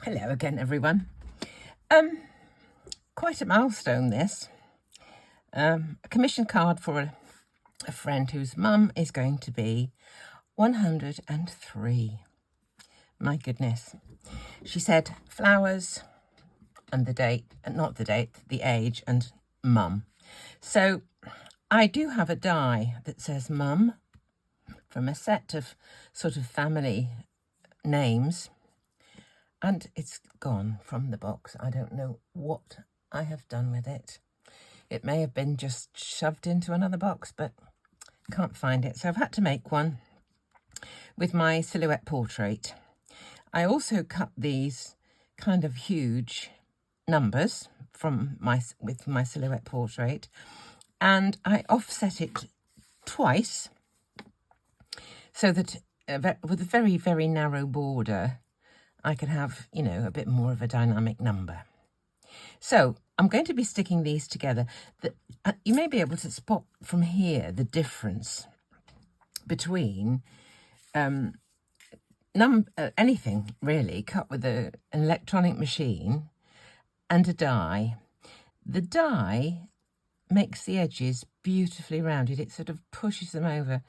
Hello again, everyone. Quite a milestone, this. A commission card for a friend whose mum is going to be 103. My goodness. She said flowers and the date, not the date, the age and mum. So I do have a die that says mum from a set of sort of family names. And it's gone from the box. I don't know what I have done with it. It may have been just shoved into another box, but can't find it. So I've had to make one with my silhouette portrait. I also cut these kind of huge numbers with my silhouette portrait, and I offset it twice so that with a very, very narrow border, I could have, a bit more of a dynamic number. So I'm going to be sticking these together. You may be able to spot from here the difference between anything really cut with an electronic machine and a die. The die makes the edges beautifully rounded. It sort of pushes them over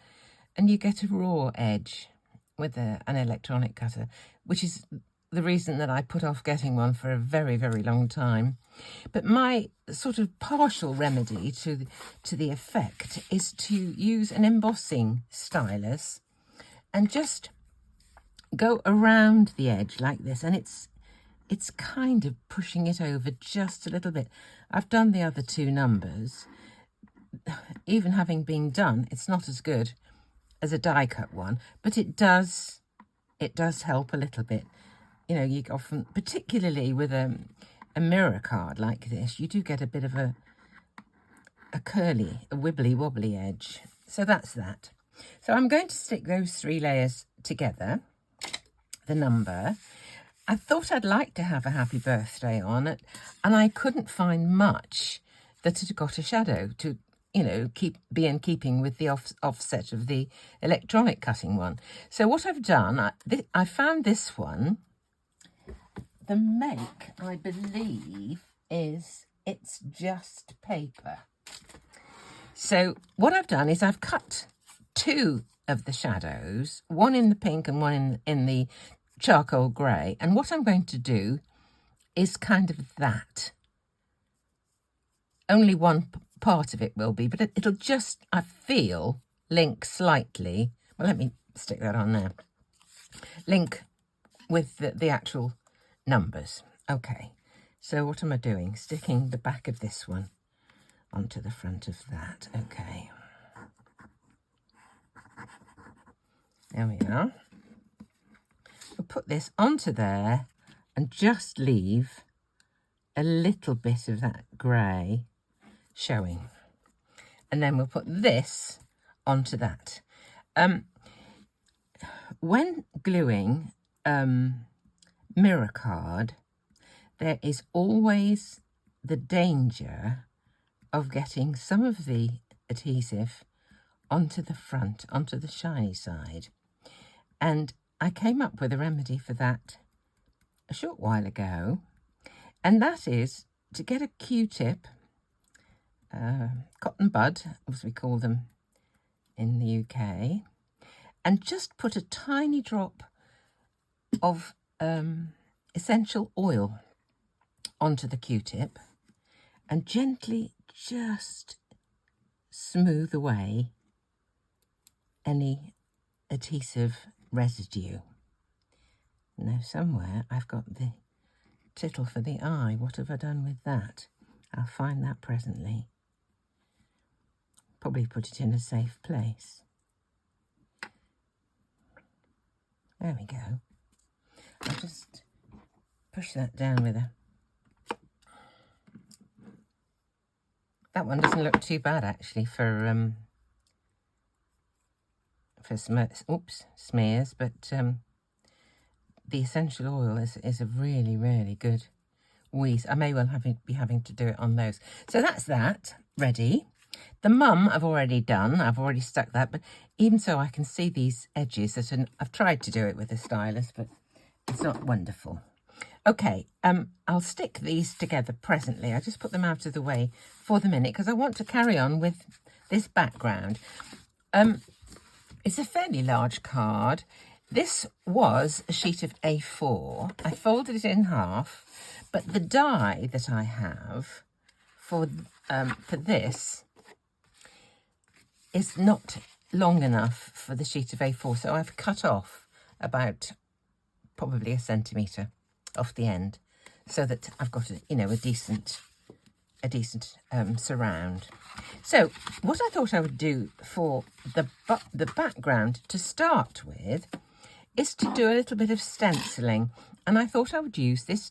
and you get a raw edge with an electronic cutter, which is the reason that I put off getting one for a very, very long time. But my sort of partial remedy to the effect is to use an embossing stylus and just go around the edge like this, and it's kind of pushing it over just a little bit. I've done the other two numbers. Even having been done, it's not as good as a die cut one, but it does help a little bit. You often, particularly with a mirror card like this, you do get a bit of a curly, a wibbly wobbly edge. So that's that. So I'm going to stick those 3 layers together, the number. I thought I'd like to have a happy birthday on it, and I couldn't find much that had got a shadow to be in keeping with the offset of the electronic cutting one. So what I've done, I found this one. The make, I believe, it's just paper. So what I've done is I've cut 2 of the shadows, one in the pink and one in the charcoal grey. And what I'm going to do is kind of that. Only one part of it will be, but it'll just, I feel, link slightly. Well, let me stick that on there. Link with the actual numbers. Okay, so what am I doing? Sticking the back of this one onto the front of that. Okay. There we are. We'll put this onto there and just leave a little bit of that grey showing. And then we'll put this onto that. When gluing mirror card, there is always the danger of getting some of the adhesive onto the front, onto the shiny side. And I came up with a remedy for that a short while ago, and that is to get a Q-tip, cotton bud, as we call them in the UK, and just put a tiny drop of essential oil onto the Q-tip and gently just smooth away any adhesive residue. Now somewhere I've got the tittle for the eye. What have I done with that? I'll find that presently. Probably put it in a safe place. There we go. I'll just push that down with a... That one doesn't look too bad actually for smears, but the essential oil is a really, really good wheeze. I may well be having to do it on those. So that's that ready. The mum I've already done. I've already stuck that, but even so, I can see these edges. I've tried to do it with a stylus, but it's not wonderful. Okay, I'll stick these together presently. I just put them out of the way for the minute because I want to carry on with this background. It's a fairly large card. This was a sheet of A4. I folded it in half, but the die that I have for this is not long enough for the sheet of A4, so I've cut off about probably 1 centimetre off the end, so that I've got a decent surround. So what I thought I would do for the background to start with is to do a little bit of stenciling, and I thought I would use this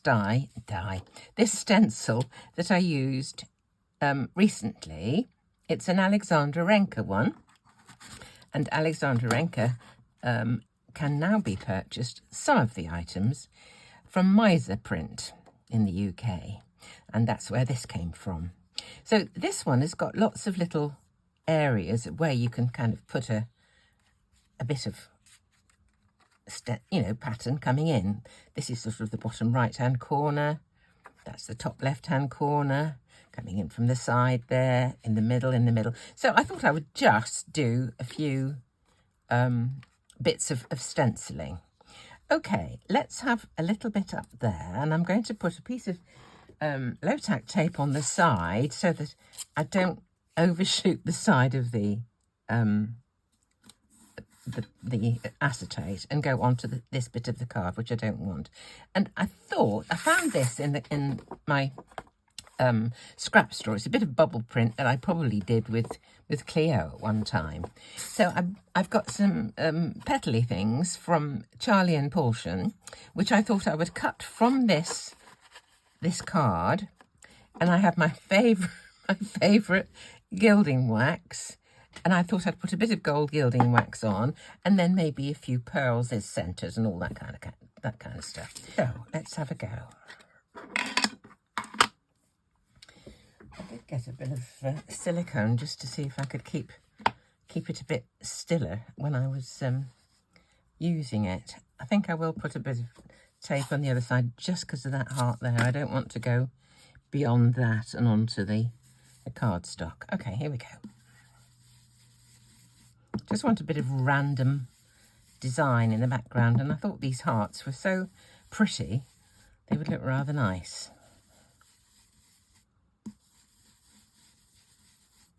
this stencil that I used recently. It's an Alexandre Renke one, and Alexandre Renke can now be purchased, some of the items, from Miser Print in the UK, and that's where this came from. So this one has got lots of little areas where you can kind of put a bit of pattern coming in. This is sort of the bottom right hand corner, that's the top left hand corner, coming in from the side there, in the middle. So I thought I would just do a few bits of stenciling. Okay, let's have a little bit up there, and I'm going to put a piece of low-tack tape on the side so that I don't overshoot the side of the acetate and go onto this bit of the card, which I don't want. And I found this in my scrap store. It's a bit of bubble print that I probably did with Cleo at one time. So I've got some petally things from Charlie and Paulchen, which I thought I would cut from this card, and I have my favourite gilding wax, and I thought I'd put a bit of gold gilding wax on, and then maybe a few pearls as centres and all that kind of stuff. So let's have a go. I did get a bit of silicone just to see if I could keep it a bit stiller when I was using it. I think I will put a bit of tape on the other side just because of that heart there. I don't want to go beyond that and onto the cardstock. Okay, here we go. Just want a bit of random design in the background, and I thought these hearts were so pretty, they would look rather nice.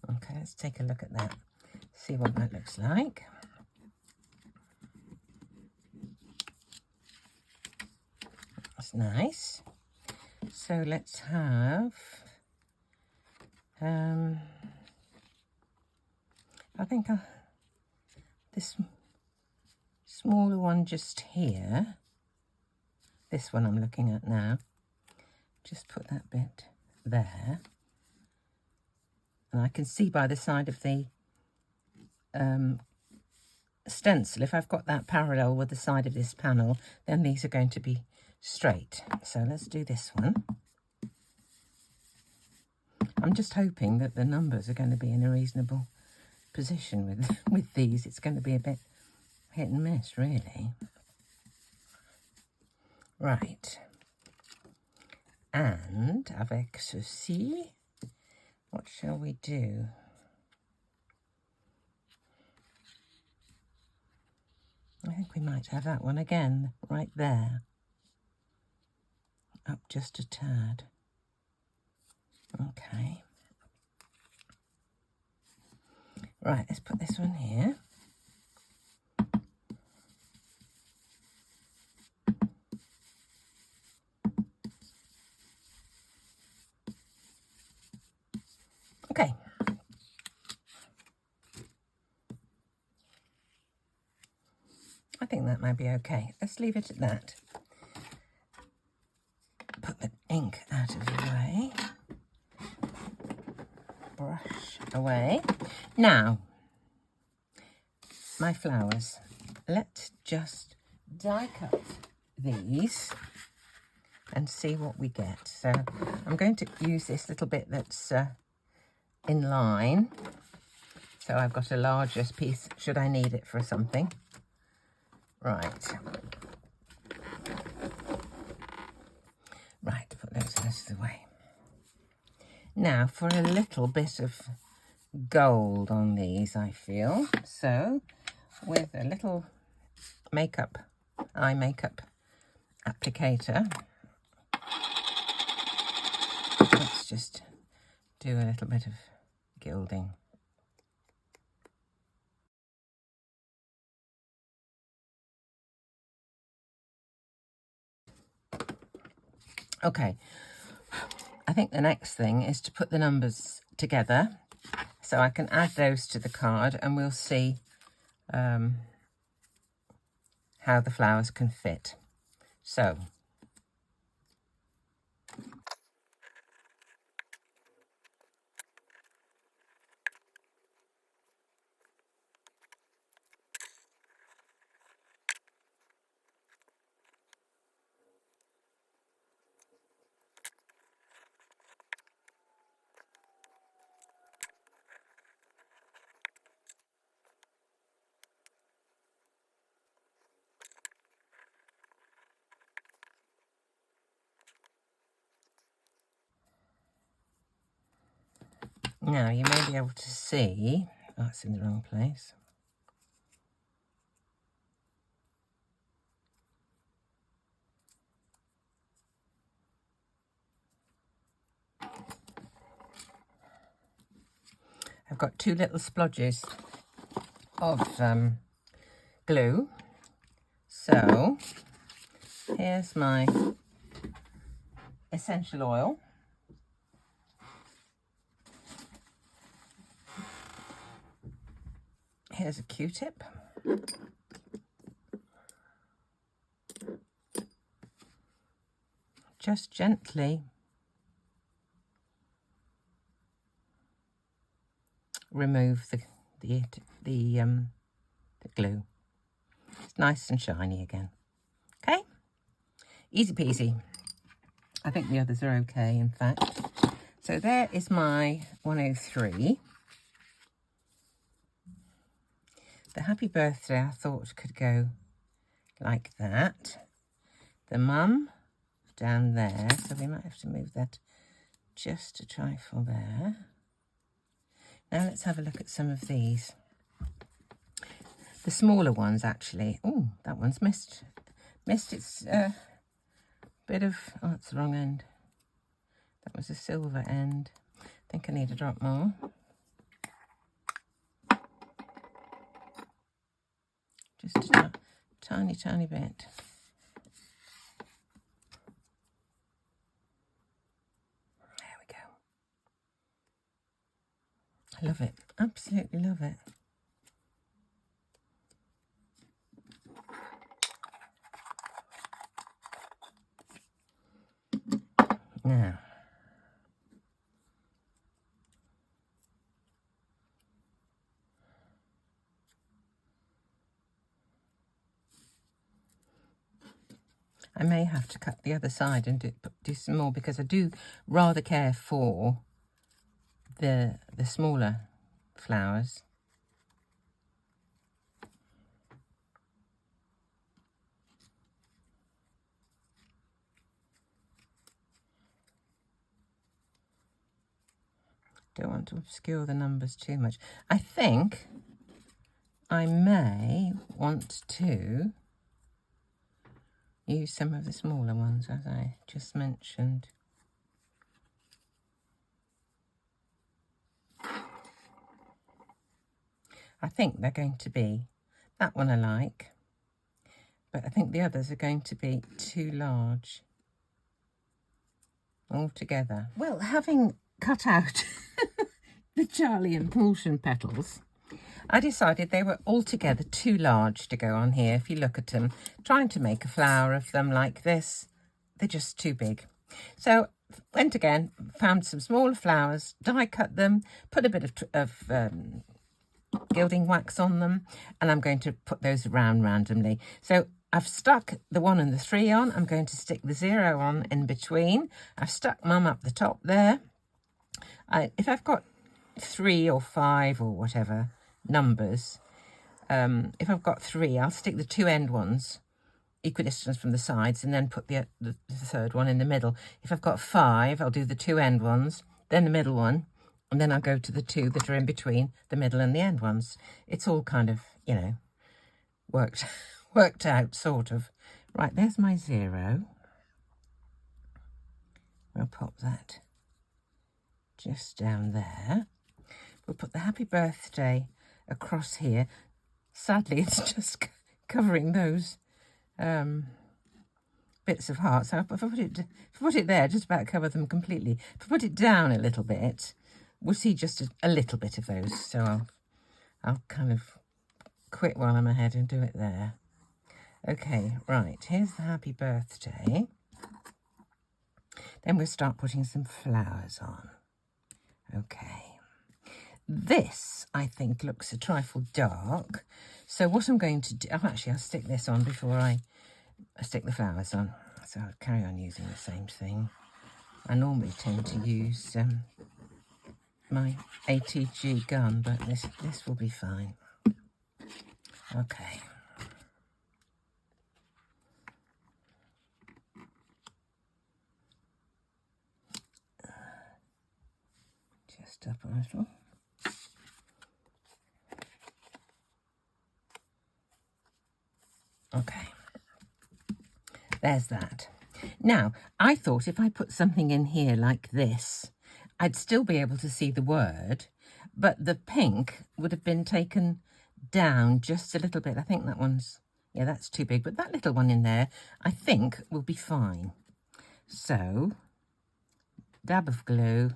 Okay, let's take a look at that, see what that looks like. That's nice. So let's have, I think this smaller one just here, this one I'm looking at now, just put that bit there. And I can see by the side of the stencil, if I've got that parallel with the side of this panel, then these are going to be straight. So let's do this one. I'm just hoping that the numbers are going to be in a reasonable position with these. It's going to be a bit hit and miss, really. Right. And avec ceci, what shall we do? I think we might have that one again, right there. Up just a tad. Okay. Right, let's put this one here. Okay. I think that might be okay. Let's leave it at that. Put the ink out of the way. Brush away. Now, my flowers. Let's just die cut these and see what we get. So I'm going to use this little bit that's in line. So I've got a larger piece should I need it for something. Right. the way. Now for a little bit of gold on these, I feel. So with a little eye makeup applicator, let's just do a little bit of gilding. Okay, I think the next thing is to put the numbers together so I can add those to the card, and we'll see how the flowers can fit. So now you may be able to see, oh, it's in the wrong place. I've got two little splodges of glue. So here's my essential oil. Here's a Q-tip. Just gently remove the glue. It's nice and shiny again. Okay, easy peasy. I think the others are okay, in fact. So there is my 103. The happy birthday I thought could go like that. The mum down there, so we might have to move that just a trifle there. Now let's have a look at some of these. The smaller ones, actually. Oh, that one's missed its bit of, oh, it's the wrong end. That was a silver end. I think I need a drop more. Just a tiny, tiny bit. There we go. I love it. Absolutely love it. Now, I may have to cut the other side and do some more, because I do rather care for the smaller flowers. Don't want to obscure the numbers too much. I think I may want to use some of the smaller ones, as I just mentioned. I think they're going to be, that one I like, but I think the others are going to be too large altogether. Well, having cut out the Charlie and Paulchen petals, I decided they were altogether too large to go on here. If you look at them, trying to make a flower of them like this, they're just too big. So went again, found some smaller flowers, die cut them, put a bit of gilding wax on them, and I'm going to put those around randomly. So I've stuck the 1 and the 3 on. I'm going to stick the 0 on in between. I've stuck Mum up the top there. If I've got 3 or 5 or whatever numbers, if I've got 3, I'll stick the 2 end ones equidistant from the sides, and then put the third one in the middle. If I've got 5, I'll do the 2 end ones, then the middle one, and then I'll go to the 2 that are in between the middle and the end ones. It's all kind of, you know, worked out, sort of. Right, there's my 0. We'll pop that just down there. We'll put the happy birthday across here. Sadly, it's just covering those bits of heart. So if I put it there, just about cover them completely. If I put it down a little bit, we'll see just a little bit of those. So I'll kind of quit while I'm ahead and do it there. Okay, right, here's the happy birthday. Then we'll start putting some flowers on. Okay. This, I think, looks a trifle dark. So what I'm going to do... Oh, actually, I'll stick this on before I stick the flowers on. So I'll carry on using the same thing. I normally tend to use my ATG gun, but this will be fine. Okay. Just up a little. Okay, there's that. Now, I thought if I put something in here like this, I'd still be able to see the word, but the pink would have been taken down just a little bit. I think that one's, yeah, that's too big, but that little one in there, I think, will be fine. So, dab of glue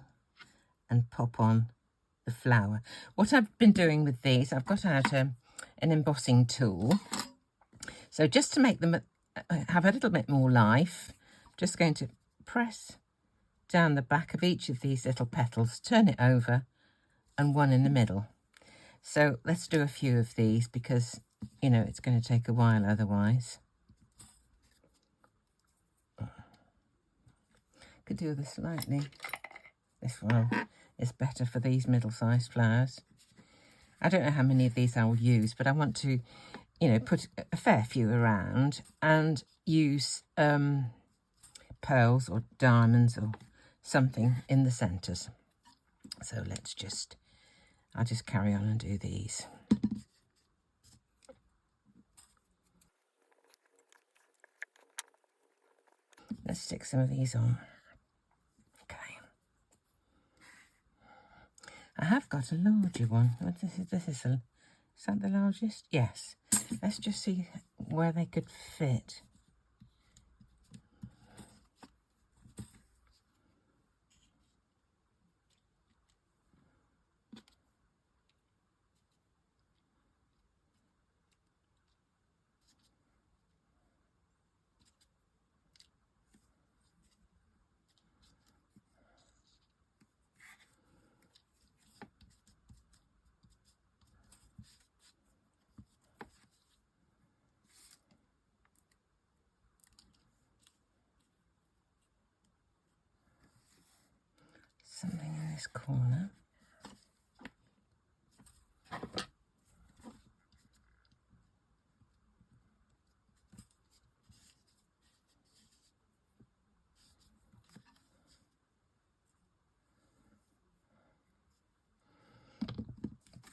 and pop on the flower. What I've been doing with these, I've got out an embossing tool. So just to make them have a little bit more life, I'm just going to press down the back of each of these little petals, turn it over, and one in the middle. So let's do a few of these because, you know, it's going to take a while otherwise. Could do this lightly. This one is better for these middle-sized flowers. I don't know how many of these I will use, but I want to, you know, put a fair few around and use pearls or diamonds or something in the centres. So I'll just carry on and do these. Let's stick some of these on. Okay. I have got a larger one. Is that the largest? Yes. Let's just see where they could fit. Something in this corner.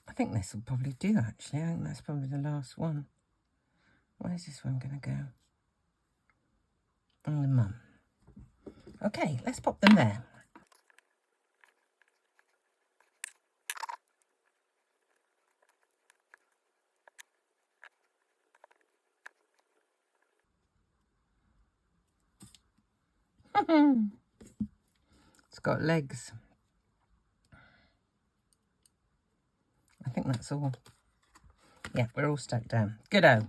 I think this will probably do, actually. I think that's probably the last one. Where's this one going to go? On the mum. Okay, let's pop them there. It's got legs. I think that's all. Yeah, we're all stuck down. Good-o.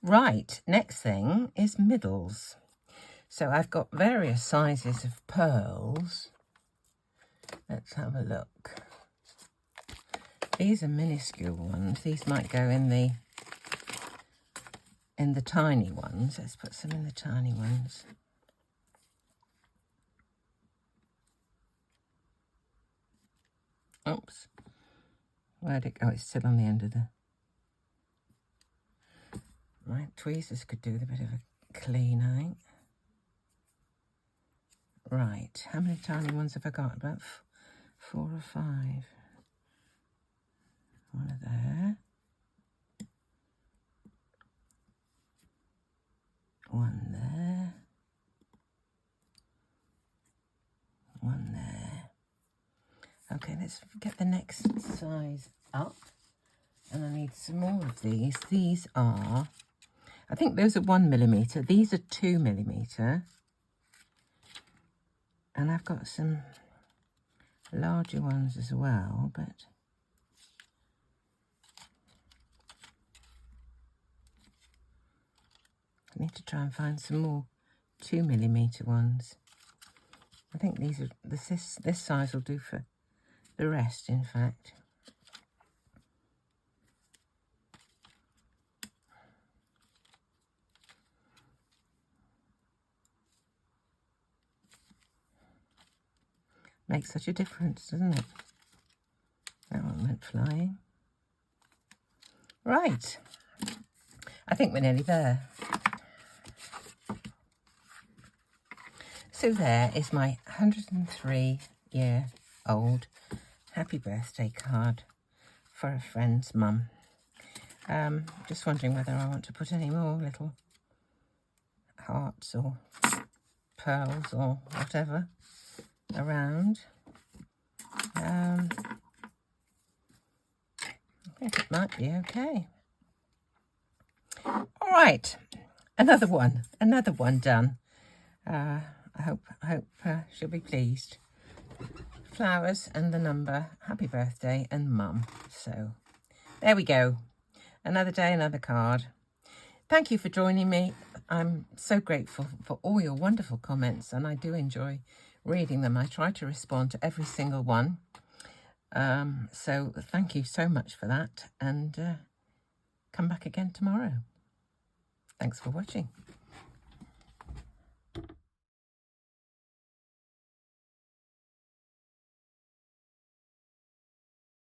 Right, next thing is middles. So I've got various sizes of pearls. Let's have a look. These are minuscule ones. These might go in the tiny ones. Let's put some in the tiny ones. Oops. Where'd it go? It's still on the end of the... My tweezers could do with a bit of a clean, I think. Right, how many tiny ones have I got? About 4 or 5. One there. One there. One there. Okay, let's get the next size up. And I need some more of these. These are, I think those are 1mm. These are 2mm. And I've got some larger ones as well, but I need to try and find some more 2mm ones. I think these are this size will do for the rest, in fact. Makes such a difference, doesn't it? That one went flying. Right. I think we're nearly there. So there is my 103-year-old happy birthday card for a friend's mum. Just wondering whether I want to put any more little hearts or pearls or whatever around. I think it might be okay. All right, another one done. I hope she'll be pleased. Flowers and the number, happy birthday and mum. So there we go. Another day, another card. Thank you for joining me. I'm so grateful for all your wonderful comments, and I do enjoy reading them. I try to respond to every single one. So thank you so much for that, and come back again tomorrow. Thanks for watching.